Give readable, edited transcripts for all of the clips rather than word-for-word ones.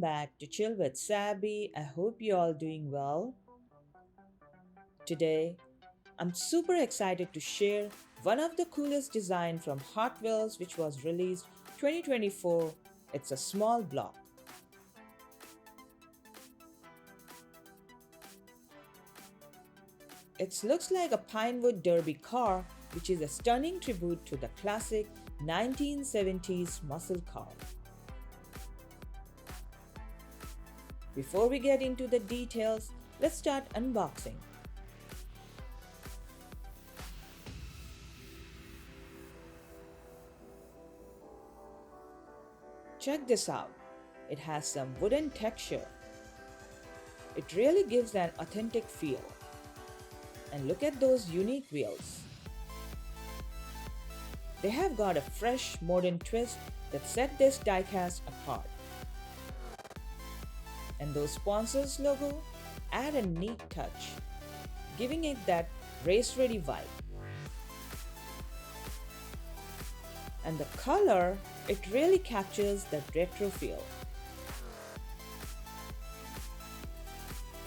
back to Chill with Sabi. I hope you all doing well. Today, I'm super excited to share one of the coolest design from Hot Wheels which was released 2024. It's a small block. It looks like a Pinewood Derby car, which is a stunning tribute to the classic 1970s muscle car. Before we get into the details, let's start unboxing. Check this out. It has some wooden texture. It really gives an authentic feel. And look at those unique wheels. They have got a fresh, modern twist that set this diecast apart. And those sponsors logo add a neat touch, giving it that race-ready vibe. And the color, it really captures that retro feel.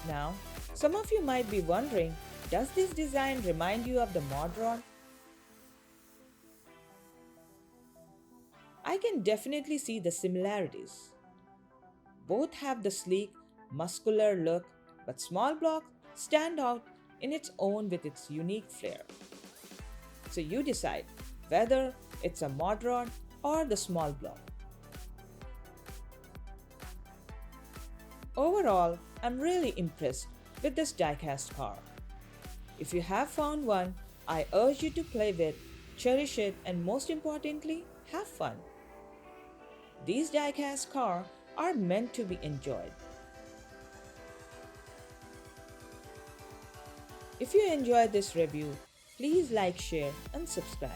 Now, some of you might be wondering, does this design remind you of the mod rod? I can definitely see the similarities. Both have the sleek, muscular look, but small block stand out in its own with its unique flair. So you decide whether it's a mod rod or the small block. Overall, I'm really impressed with this diecast car. If you have found one, I urge you to play with, cherish it, and most importantly, have fun. These diecast cars are meant to be enjoyed. If you enjoyed this review, please like, share, and subscribe.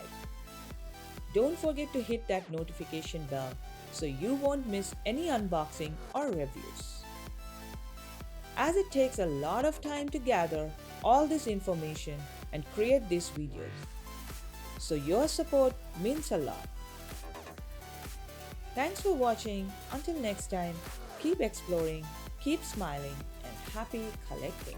Don't forget to hit that notification bell so you won't miss any unboxing or reviews. As it takes a lot of time to gather all this information and create these videos, so your support means a lot. Thanks for watching. Until next time, keep exploring, keep smiling, and happy collecting.